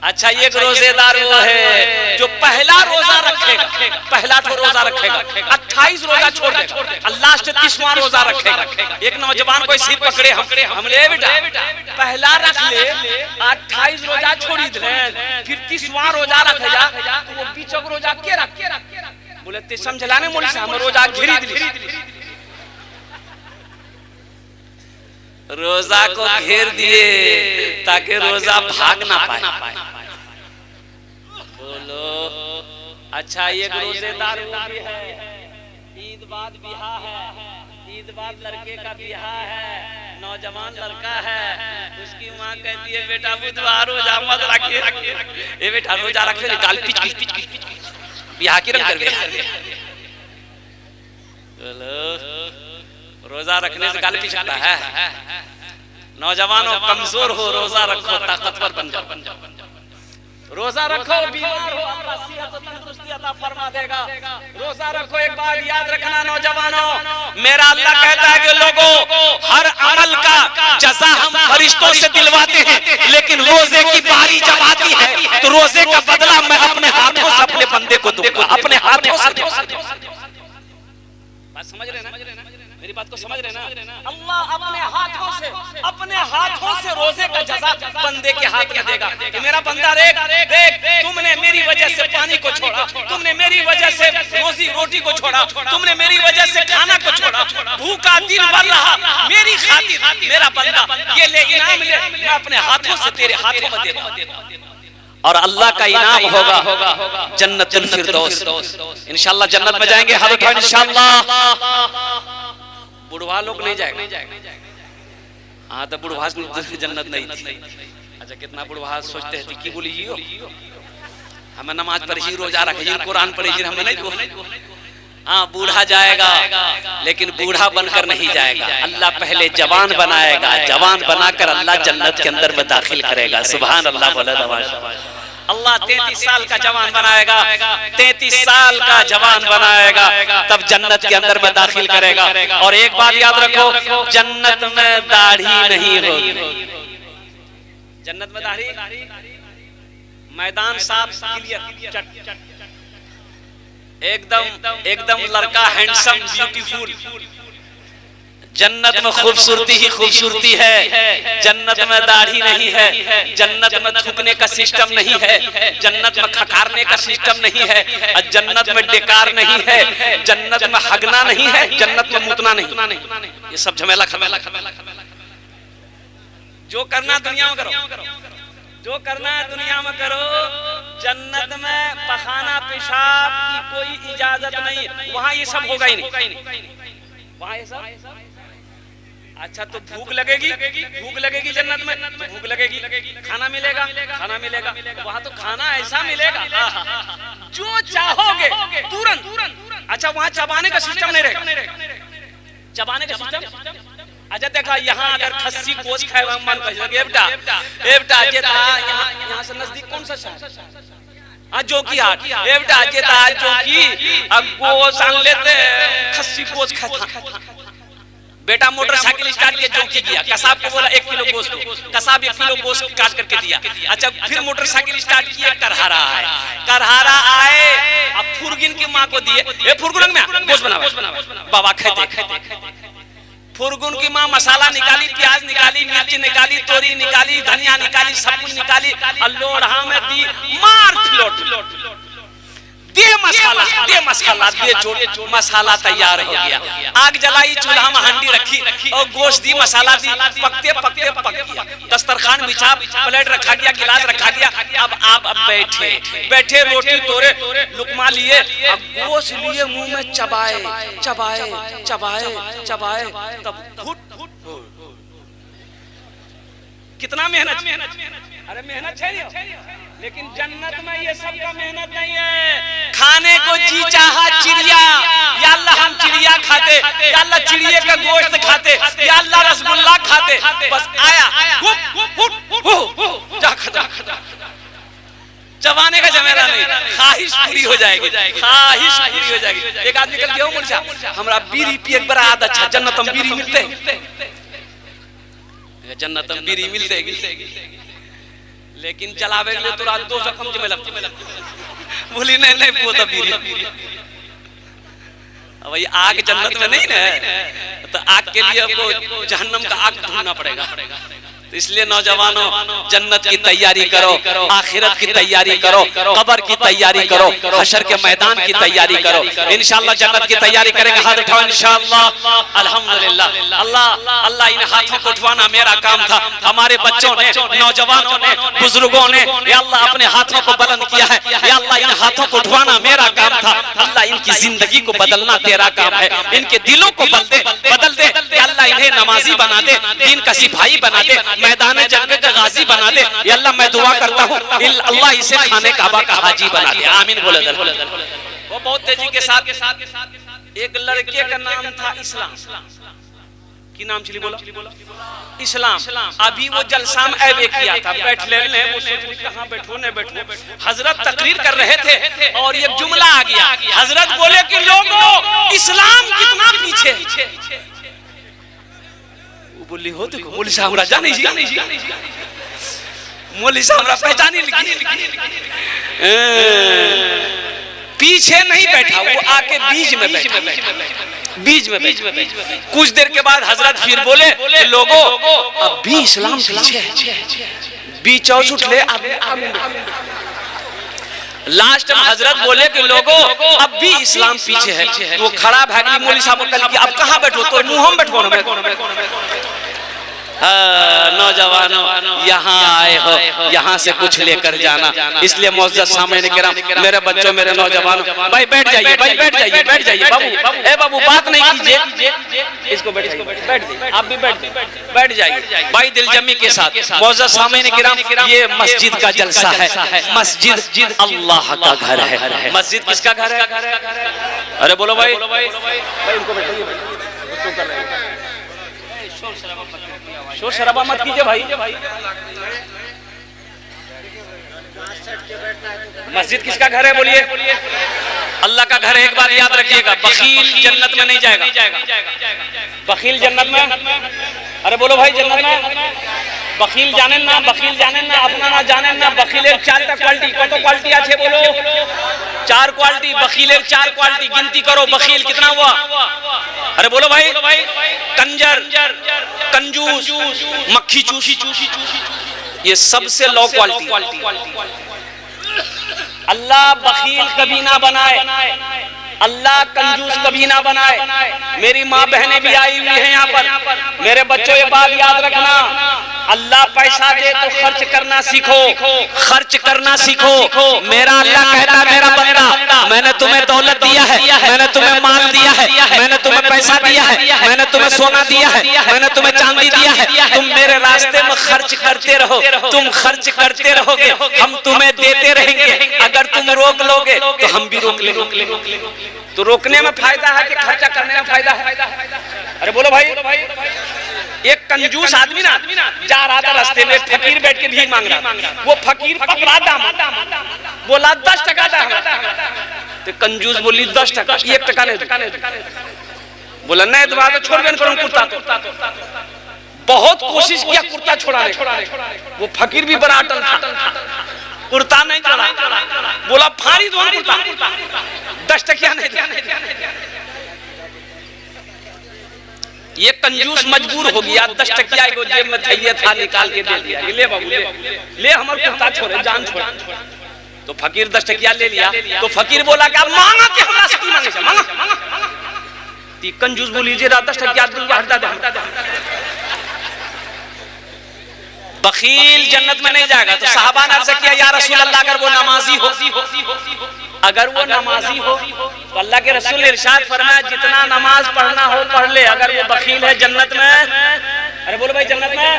अच्छा, एक रोजेदार वो है जो पहला रोजा रखेगा, पहला तो रोजा रखेगा, 28 रोजा छोड़ देगा, लास्ट 30वां रोजा रखेगा। एक नौजवान को सिर पकड़े हम ले बेटा पहला रख ले, 28 रोजा छोड़ी दे, फिर 30वां रोजा रखेगा, तो वो बीच रोजा के रख बोले ते समझलाने मोली से हम रोजा घिरी दिली, रोजा को घेर दिए ताकि रोजा भाग ना पाए। बोलो अच्छा, एक रोजेदार वो भी है, ईद बाद बियाह है, ईद बाद लड़के का बियाह है, नौजवान लड़का है, उसकी माँ कहती है बेटा बुधवार रोजा मत रखे, ए बेटा रोजा रखे निकाल पिच बियाह की रंग कर। बोलो रोजा रखने से गाल पिछाता है। नौजवानों कमजोर हो, रोजा रखो, ताकतवर बन जाओ। रोजा रखो, बीमार हो अल्लाह सेहत और तंदुरुस्ती अता फरमा देगा। रोजा रखो। एक बात याद रखना नौजवानों, मेरा अल्लाह कहता है कि लोगों हर अमल का जज़ा हम फरिश्तों से दिलवाते हैं, लेकिन रोजे की बारी जब आती है तो रोजे का बदला मैं अपने हाथों से अपने बंदे को दूंगा, अपने हाथों से। बात समझ रहे ना, मेरी बात को समझ रहे ना? अल्लाह अपने हाथों से रोजे का जज़ा बंदे के हाथ में देगा कि मेरा बंदा देख तुमने मेरी वजह से पानी को छोड़ा, तुमने मेरी वजह से रोजी रोटी को छोड़ा, तुमने मेरी वजह से खाना को छोड़ा, भूखा दिन भर रहा मेरी खातिर, मेरा बंदा ये ले इनाम ले, मैं अपने हाथों से तेरे हाथों में देता। और अल्लाह का इनाम होगा जन्नतुल फिरदौस। इंशाअल्लाह जन्नत में जाएंगे, हाथ उठाओ इंशाअल्लाह। बुढ़वा लोग नहीं जाएगा, हाँ तो बुढ़वा जन्नत नहीं थी। अच्छा, कितना बुढ़वा सोचते हैं कि बोली हमें नमाज पढ़ी, रोजा रखी, कुरान पढ़ी, हमें नहीं। हाँ बूढ़ा जाएगा, लेकिन बूढ़ा बनकर नहीं जाएगा, अल्लाह पहले जवान बनाएगा, जवान बनाकर अल्लाह जन्नत के अंदर में दाखिल करेगा। सुभान अल्लाह, बोले अल्लाह 33 साल का जवान बनाएगा, 33 साल का जवान बनाएगा, तब जन्नत के अंदर में दाखिल करेगा। और एक बात याद रखो, जन्नत में दाढ़ी नहीं होगी, जन्नत में दाढ़ी, मैदान साफ क्लियर, एकदम लड़का हैंडसम ब्यूटीफुल। जन्नत में खूबसूरती ही खूबसूरती है, जन्नत में दाढ़ी नहीं है, जन्नत में थूकने का सिस्टम नहीं है, जन्नत में खकारने का सिस्टम नहीं है, जन्नत में डेकार नहीं है, जन्नत में हगना नहीं है, जन्नत में मुतना नहीं, ये सब झमेला खमेला। जो करना दुनिया में करो, जो करना है दुनिया में करो, जन्नत में पखाना पेशाब की कोई इजाजत नहीं, वहां ये सब होगा ही नहीं, वहां ये सब। अच्छा, तो भूख लगेगी जन्नत में, तो भूख लगेगी, खाना मिलेगा, वहाँ तो खाना ऐसा मिलेगा जो चाहोगे तुरंत। अच्छा, वहाँ चबाने का सिस्टम नहीं रहेगा, चबाने का सिस्टम। अच्छा देखा, यहाँ अगर खस्सी गोश्त खाए मन बेटा यहाँ से नजदीक कौन सा शहर? जो की हाट बेटा जो की अब गोश्त आन लेते, खस्सी गोश्त खाता बेटा, मोटरसाइकिल स्टार्ट किया, जो किया, कसाब को बोला 1 किलो गोश्त, कसाब 1 किलो गोश्त काट करके दिया। अच्छा, फिर मोटरसाइकिल स्टार्ट किया, करहारा आए, अब फुरगिन की माँ को दिए, फुरगुन में गोश्त बना बाबा खाते। फुरगुन की माँ मसाला निकाली, प्याज निकाली, मिर्च निकाली, तोरी निकाली, धनिया निकाली, सब कुछ निकाली, लोढ़ा में दी, मार फिलोट दे मसाला दे चोट, मसाला तैयार हो गया। आग जलाई, चूल्हा में हांडी रखी और गोश्त दी, मसाला दी, पकते पक गया। दस्तरखान बिछा, प्लेट रखा गया, गिलास रखा गया। अब आप बैठे रोटी तोड़े, लुकमा लिए, अब गोश्त लिए, मुंह में चबाए, तब कितना मेहनत। अरे मेहनत है, लेकिन जन्नत में ये सब का मेहनत नहीं है। खाने को जी चाहा चिड़िया, या अल्लाह हम चिड़िया खाते, या अल्लाह चिड़िया का गोश्त खाते, या अल्लाह रसगुल्ला खाते, बस आया चबाने का जमेला नहीं, ख्वाहिश पूरी हो जाएगी, ख्वाहिश पूरी हो जाएगी। एक आदमी कल गया मुर्जा, हमरा बीड़ी पिए बड़ा आदत अच्छा, जन्नत में बीड़ी मिलते, जन्नत में बीड़ी मिलते। लेकिन जलावे के लिए तो रात 2 जख्म में लगती। बोली नहीं नहीं वो तो बीरी। अब भाई आग जन्नत में नहीं ना, तो आग के लिए आपको जहन्नम का आग ढूंढना पड़ेगा। तो इसलिए नौजवानों जन्नत की तैयारी करो, आखिरत की तैयारी करो, कब्र की तैयारी करो, हशर के मैदान की तैयारी करो। इंशाअल्लाह जन्नत की तैयारी करेंगे। हाथ उठाओ इंशाअल्लाह। अल्हम्दुलिल्लाह। अल्लाह अल्लाह इन हाथों को उठवाना मेरा काम था। हमारे बच्चों ने, नौजवानों ने, बुजुर्गों ने या अल्लाह अपने हाथों को बुलंद किया है। या अल्लाह इन हाथों को उठवाना मेरा काम था। अल्लाह इनकी जिंदगी को बदलना तेरा काम है। इनके दिलों को बदल दे। अल्लाह इन्हें नमाजी बना दे, दीन का सिपाही बना दे, मैदान जंग का गाजी बना दे। या अल्लाह मैं दुआ करता हूँ अल्लाह इसे खाने काबा का हाजी बना दे। आमीन बोले। वो बहुत तेजी के साथ एक लड़के का नाम था इस्लाम। की नाम चली बोला इस्लाम। अभी वो जलसा में ऐबे किया था, बैठ ले वो सोच कहां बैठो ने बैठो। हजरत तकरीर कर रहे थे और एक जुमला आ गया। हजरत बोले कि लोगों इस्लाम कितना पीछे। बोली हो तो मौलवी साहब जानी जी, मौलवी साहब पहचानी लिखी। पीछे नहीं बैठा, वो आके बीच में बैठा। कुछ देर के बाद हजरत फिर बोले लोगों अब भी इस्लाम पीछे है। बीच और उठ ले। लास्ट में हजरत बोले कि लोगों अब भी इस्लाम पीछे है। वो खड़ा भागी मौलवी साहब को कल की अब कहाँ बैठो, तो मुंह हम बैठो ना। नौजवानों यहाँ आए हो, यहाँ से कुछ लेकर जाना। इसलिए मुअज़्ज़ज़ सामईन किराम, मेरे बच्चों, मेरे नौजवानों, भाई बैठ जाइए, भाई बैठ जाइए, बैठ जाइए। बाबू ए बाबू बात नहीं कीजिए, इसको बैठ जाइए, आप भी बैठ जाइए भाई दिलजमी के साथ। मुअज़्ज़ज़ सामईन किराम, ये मस्जिद का जलसा है। मस्जिद अल्लाह का घर है। मस्जिद किसका घर है? अरे बोलो भाई, इनको बैठाइए। शोर शराबा मत कीजिए भाई। मस्जिद किसका घर है बोलिए? अल्लाह का घर है। एक बात याद रखिएगा, बखील जन्नत में नहीं जाएगा। बखील जन्नत में, अरे बोलो भाई जन्नत में बखील जाने ना, बखील जाने ना, अपना ना जाने ना। बखीलेर 4टा क्वालिटी, कत क्वालिटी আছে बोलो? 4 क्वालिटी। बखीलेर 4 क्वालिटी गिनती करो। बखील कितना हुआ? अरे बोलो भाई, कंजर, कंजूस, मक्खी चूसी, ये सबसे लो क्वालिटी। अल्लाह बखील कभी ना बनाए, अल्लाह कंजूस कभी ना बनाए। मेरी माँ बहनें भी आई हुई हैं यहाँ पर। मेरे बच्चों ये बात याद रखना, अल्लाह पैसा दे तो खर्च करना सीखो, खर्च करना सीखो। मेरा अल्लाह कहता है मेरा बंदा, मैंने तुम्हें दौलत दिया है, मैंने तुम्हें माल दिया है, मैंने तुम्हें पैसा दिया है, मैंने तुम्हें सोना दिया है, मैंने तुम्हें चांदी दिया है। तुम मेरे रास्ते में खर्च करते रहो, तुम खर्च करते रहोगे, हम तुम्हें देते रहेंगे। अगर तुम रोक लोगे तो हम भी रोक लेंगे। तो रोकने में फायदा है कि खर्चा करने में फायदा है? अरे बोलो भाई। एक कंजूस आदमी ना जा रहा था रास्ते में, फकीर बैठ के भीख मांग रहा। वो फकीर पकड़ा दाम, बोला 10 टका दाम। तो कंजूस बोली 10 टका, 1 टका नहीं। बोला नहीं तो बात छोड़ देना करूं कुर्ता। तो बहुत कोशिश किया कुर्ता छोड़ाने, वो फकीर भी बड़ा अटल था, कुर्ता नहीं चढ़ा। बोला फाड़ी दो कुर्ता, 10 टकिया नहीं। ये कंजूस मजबूर हो गया, 10 टकिया को जेब में चाहिए था, निकाल के दे दिया। ले बाबू ले हमारे कुर्ता छोड़े, जान छोड़। तो फकीर 10 टकिया ले लिया। तो फकीर बोला कि मांगा के हमरा से की मांगे से मांगा। ती कंजूस बोली जे 10 टकिया दूंगा, हटा दे। बखील जन्नत में नहीं जाएगा। तो साहबा ने अर्ज़ किया या रसूल अल्लाह, अगर वो नमाजी हो, अगर वो नमाजी हो तो अल्लाह के रसूल ने इरशाद फरमाया जितना नमाज पढ़ना हो पढ़ ले। अगर वो बखील है जन्नत में, अरे बोलो भाई जन्नत में।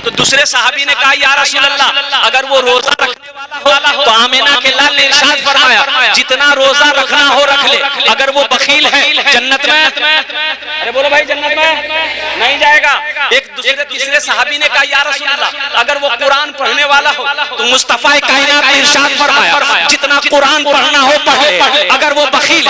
तो दूसरे साहबी ने कहा या रसूल अल्लाह, अगर वो रोजा रखने वाला हो तो आमिना के लाल ने इरशाद फरमाया जितना रोजा रखना हो रख ले। अगर वो बखील है जन्नत में, अरे बोलो भाई जन्नत में नहीं जाएगा। एक दूसरे तीसरे साहबी ने कहा या रसूल अल्लाह, अगर वो कुरान पढ़ने वाला हो तो मुस्तफा कायनात ने इरशाद फरमाया जितना कुरान पढ़ना हो पढ़ ले। अगर वो बखील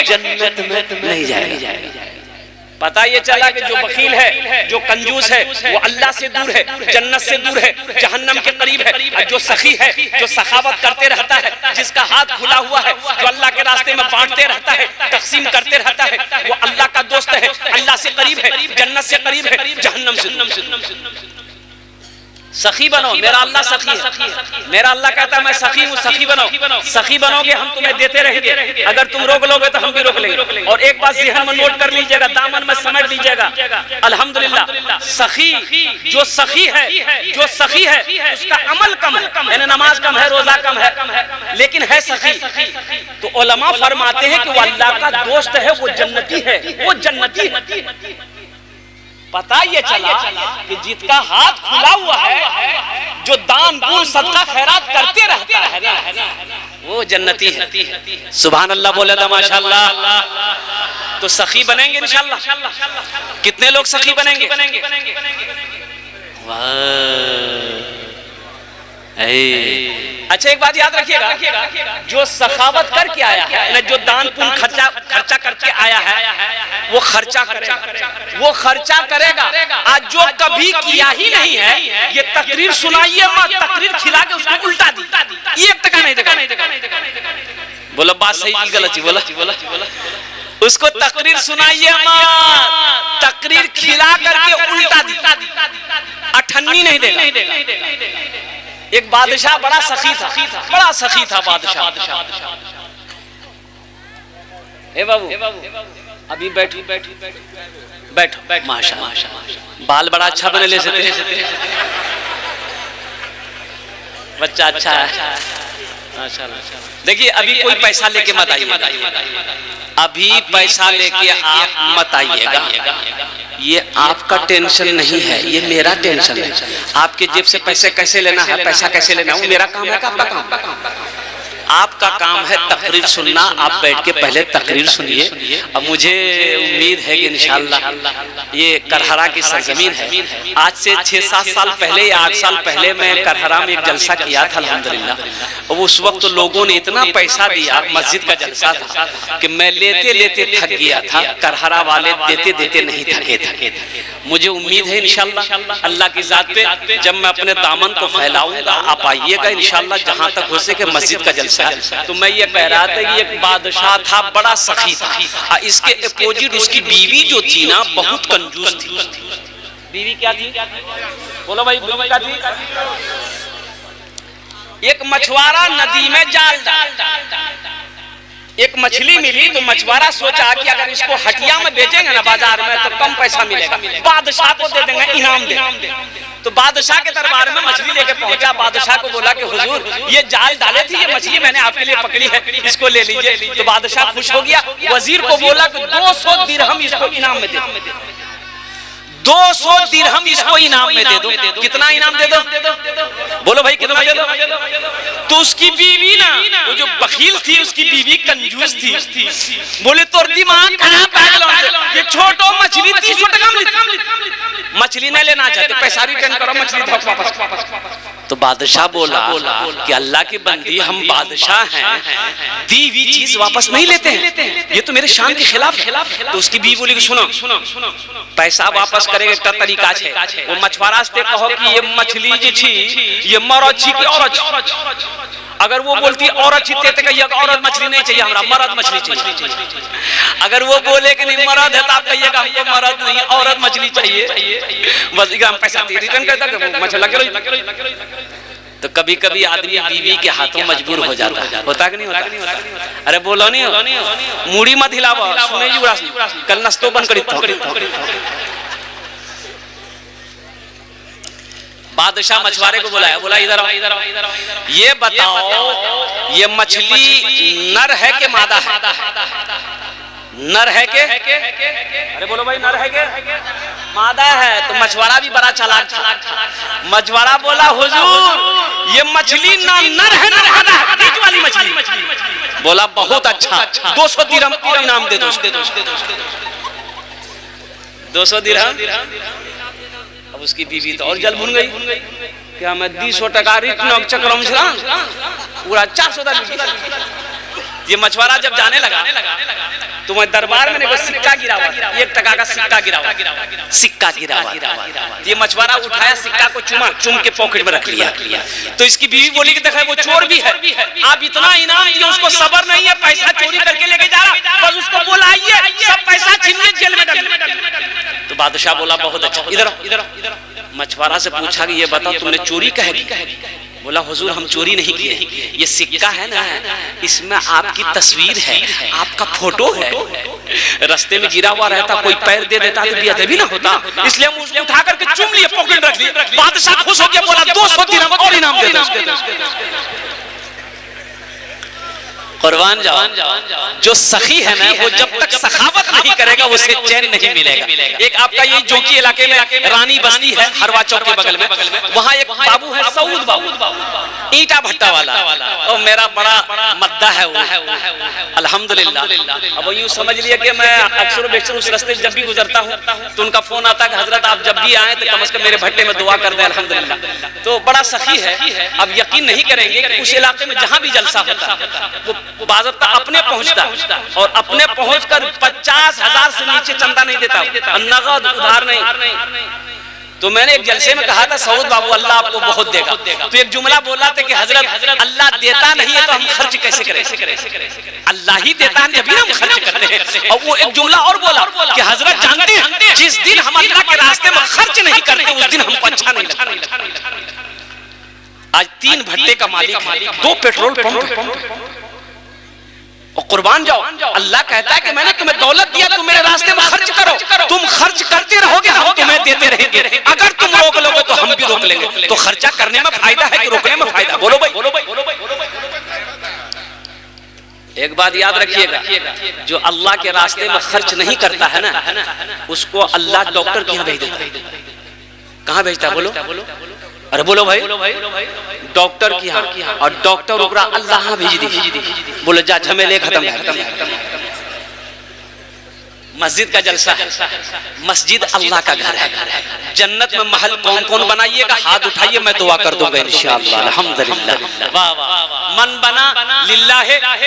जन्नत में नहीं जाएगा। पता ये चला कि जो बखील है, जो कंजूस है, वो अल्लाह से दूर है, जन्नत से दूर है, जहन्नम के करीब है। और जो सखी है, जो सखावत करते रहता है, जिसका हाथ खुला हुआ है, जो अल्लाह के रास्ते में बांटते रहता है, तकसीम करते रहता है, वो अल्लाह का दोस्त है, अल्लाह से करीब है, जन्नत से करीब है, जहन्नम से दूर। सखी बनो, मेरा अल्लाह सखी है। मेरा अल्लाह कहता है मैं सखी हूँ, सखी बनो। सखी बनोगे हम तुम्हें देते रहेंगे, अगर तुम रोक लोगे तो हम भी रोक लेंगे। और एक बात ज़हन में नोट कर लीजिएगा, दामन में समझ लीजिएगा, अल्हम्दुलिल्लाह सखी जो सखी है, जो सखी है उसका अमल कम है, यानी नमाज कम है, रोजा कम है, लेकिन है सखी। तो उलमा फरमाते हैं कि वो अल्लाह का दोस्त है, वो जन्नती है, वो जन्नती है। पता ये चला कि जिसका हाथ खुला हुआ है, जो दान दून सदका खैरात करते रहता है ना, वो जन्नती है। सुभान अल्लाह बोले तो माशाअल्लाह। तो सखी बनेंगे इंशाअल्लाह। कितने लोग सखी बनेंगे? अच्छा एक बात याद रखिएगा, जो सखावत करके आया है, जो दान पुण्य खर्चा करके आया है, वो खर्चा करेगा। आज जो कभी किया ही नहीं है, ये तकरीर सुनाइए मत, तकरीर खिला के उसको उल्टा दी, 1 टका नहीं देगा। बोला बात सही की गलत? बोला उसको तकरीर सुनाइए मत, तकरीर खिला करके उल्टा दी, अठन्नी नहीं देगा। एक बादशाह बड़ा सखी था, बड़ा सखी था बादशाह। ए बाबू अभी बैठो माशाअल्लाह, बाल बड़ा अच्छा बने ले सकते, बच्चा अच्छा है माशाअल्लाह। देखिए अभी कोई पैसा लेके मत आइए, अभी पैसा लेके आप मत आइएगा, ये आपका टेंशन नहीं है, ये मेरा टेंशन है। आपके जेब से पैसे कैसे लेना है, पैसा कैसे लेना है, वो मेरा काम है, आपका काम? आपका काम है तकरीर सुनना। आप बैठ के पहले तकरीर सुनिए। अब मुझे उम्मीद है कि इंशाअल्लाह ये करहरा की सरजमीन है। आज से 6-7 साल पहले या 8 साल पहले मैं करहरा में एक जलसा किया था अल्हम्दुलिल्लाह। और उस वक्त तो लोगों ने इतना पैसा दिया, मस्जिद का जलसा था, कि मैं लेते लेते थक गया था। करहरा वाले देते देते नहीं थके। मुझे उम्मीद है इंशाअल्लाह अल्लाह की जात पे जब मैं अपने दामन को फैलाऊंगा, आप आइएगा इंशाअल्लाह, जहां तक हो सके मस्जिद का जलसा। तो मैं ये कह रहा था कि एक बादशाह था, बड़ा सखी था। इसके अपोजिट उसकी बीवी जो थी ना, बहुत कंजूस थी। बीवी क्या थी? बोलो भाई, बीवी क्या थी? एक मछुआरा नदी में जाल डाला, एक मछली मिली, तो मछुआरा सोचा कि अगर इसको हटिया में बेचेंगे ना बाजार में तो कम पैसा मिलेगा, बादशाह को दे देंगे, इनाम दे। तो बादशाह के दरबार में मछली लेके पहुंचा। बादशाह को बोला कि हुजूर ये जाल डाले थे, ये मछली मैंने आपके लिए पकड़ी है, इसको ले लीजिए। तो बादशाह खुश हो गया, वजीर को बोला कि 200 दिरहम इसको इनाम में दे दो, 200 दिरहम इसको इनाम में दे दो। कितना इनाम दे दो? बोलो भाई कितना दे दो? तो उसकी बीवी ना, वो जो बखील थी, उसकी बीवी कंजूस थी। बोले तो दिमाग खराब है, ये छोटो मछली 30 टका मछली नहीं लेना चाहते, पैसा रिटर्न करो, मछली दो वापस। तो बादशाह बोला कि अल्लाह की बंदी, हम बादशाह हैं, दी हुई चीज वापस नहीं लेते हैं, ये तो मेरे शान के खिलाफ है। तो उसकी बीवी बोली कि सुनो, पैसा वापस करेगा का तरीका है। वो मछुआरा से कहो कि ये मछली जी छी, ये मरद छी कि औरत? अगर वो बोलती औरत छी तो कहिएगा औरत मछली नहीं चाहिए, हमरा मर्द मछली चाहिए। अगर वो बोले कि नहीं मर्द है तो आप कहिएगा हमको मर्द नहीं, औरत मछली चाहिए। बस हम पैसा रिटर्न कर देंगे, मछली लगे। तो कभी कभी आदमी बीवी के हाथों मजबूर हो जाता है, होता कि नहीं होता? अरे बोलो नहीं हो, मुड़ी मत हिलाओ, सुने जी कल नस्तो बंद करी। बादशाह मछुआरे को बुलाया, बोला इधर आओ, ये बताओ ये मछली नर है कि मादा है? नर है के? अरे बोलो भाई, नर है के मादा है? तो मछुआरा भी बड़ा चालाक था। मछुआरा बोला हुजूर ये मछली ना नर है ना मादा है, बीच वाली मछली। बोला बहुत अच्छा, 200 दिरहम और इनाम दे दो। 200 दिरहम। अब उसकी बीवी तो और जल भुन गई, क्या मैं 200 टका रिटर्न चक्रम पूरा 400 ये मछुआरा जब जाने लगा तो मैं दरबार में सिक्का गिरा हुआ, 1 टका का सिक्का गिरा हुआ, सिक्का गिरा हुआ। ये मछुआरा उठाया, सिक्का को चुम के पॉकेट में रख लिया। तो इसकी बीवी बोली कि देखा वो चोर भी है, आप इतना इनाम दिए उसको सबर नहीं है, पैसा चोरी करके लेके जा रहा, बस उसको बुलाइए, सब पैसा छीन के जेल में डालिए। तो बादशाह बोला बहुत अच्छा, इधर मछुआरा से पूछा कि ये बताओ तुमने चोरी कह की? बोला हुजूर हम चोरी नहीं किए, ये सिक्का है ना, इसमें आपकी तस्वीर है, आपका फोटो है, रास्ते में गिरा हुआ रहता, कोई पैर दे देता तो बेअदबी ना होता, इसलिए हम उसको उठा करके चुम लिए, पॉकेट रख लिए। बादशाह खुश हो गया, बोला 200 दिरहम और इनाम दे दो। कुर्बान जाओ, जो सखी है ना वो जब तक सखावत नहीं करेगा उसे चैन नहीं मिलेगा। एक आपका यही जोकी इलाके में रानी बस्ती है, हरवा चौक के बगल में, वहाँ एक बाबू है सऊद बाबू, ईटा भट्टा वाला, और मेरा बड़ा मद्दा है वो, अल्हम्दुलिल्लाह। अब यूँ समझ लिया कि मैं अक्सर बेक्सर उस रास्ते जब भी गुजरता हूँ तो उनका फोन आता है कि हजरत आप जब भी आए तो कम से कम मेरे भट्टे में दुआ कर दें, अल्हम्दुलिल्लाह। तो बड़ा सखी है। अब यकीन नहीं करेंगे कि उस इलाके में जहाँ भी जलसा होता वो बाज़ाब्ता अपने पहुंचता और अपने पहुंचकर 50,000 से नीचे चंदा नहीं देता, नगद उधार नहीं। तो मैंने एक जलसे में कहा था सऊद बाबू अल्लाह आपको बहुत देगा, तो एक जुमला बोला था कि हजरत अल्लाह देता नहीं है तो हम खर्च कैसे करें? अल्लाह ही देता है तभी हम खर्च करते हैं। और वो एक जुमला और बोला कि हजरत जानते हैं जिस दिन हम अल्लाह के रास्ते में खर्च नहीं करते उस दिन हमको अच्छा नहीं लगता। आज 3 भट्टे का मालिक है, 2 पेट्रोल पंप, और कुर्बान जाओ, अल्लाह कहता है कि मैंने तुम्हें दौलत दिया, तुम मेरे रास्ते में खर्च करो, तुम खर्च करते रहोगे हम तुम्हें देते रहेंगे, अगर तुम रोक लोगे तो हम भी रोक लेंगे। तो खर्चा करने में फायदा है कि रोकने में फायदा? बोलो भाई। एक बात याद रखिएगा, जो अल्लाह के रास्ते में खर्च नहीं करता है ना, उसको अल्लाह डॉक्टर के यहाँ भेज देता है। कहाँ भेजता है बोलो? अरे बोलो भाई, डॉक्टर की यहाँ, और डॉक्टर ओकरा अल्लाह भेज दी, बोले जा झमेले खत्म है। मस्जिद का जलसा है, मस्जिद अल्लाह का घर है। जन्नत में महल कौन कौन बनाइएगा? हाथ उठाइए, मैं दुआ कर दूंगा इंशाअल्लाह। अल्हम्दुलिल्लाह। वाह वाह। मन बना लिल्लाह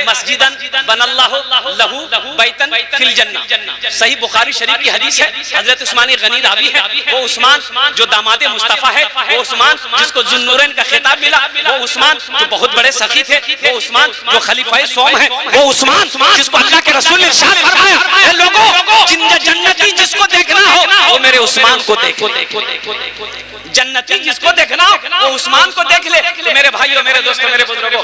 मस्जिदन बनल्लाहु लहू बैतन फिल जन्नह। सही बुखारी शरीफ की हदीस है, हजरत उस्मान गनी रावी है। वो उस्मान जो दामादे मुस्तफा है, वो उस्मान जिसको जुन्नूरैन का खिताब मिला, वो उस्मान जो बहुत बड़े सखी थे, वो उस्मान जो खलीफाए सोम है, वो उस्मान जिसको अल्लाह के रसूल ने इरशाद फरमाया लोगों जन्नती जिसको देखना हो वो मेरे उस्मान को देखो। जन्नती जिसको देखना हो वो उस्मान को देख ले। मेरे भाइयों, मेरे दोस्तों, मेरे बुजुर्गों,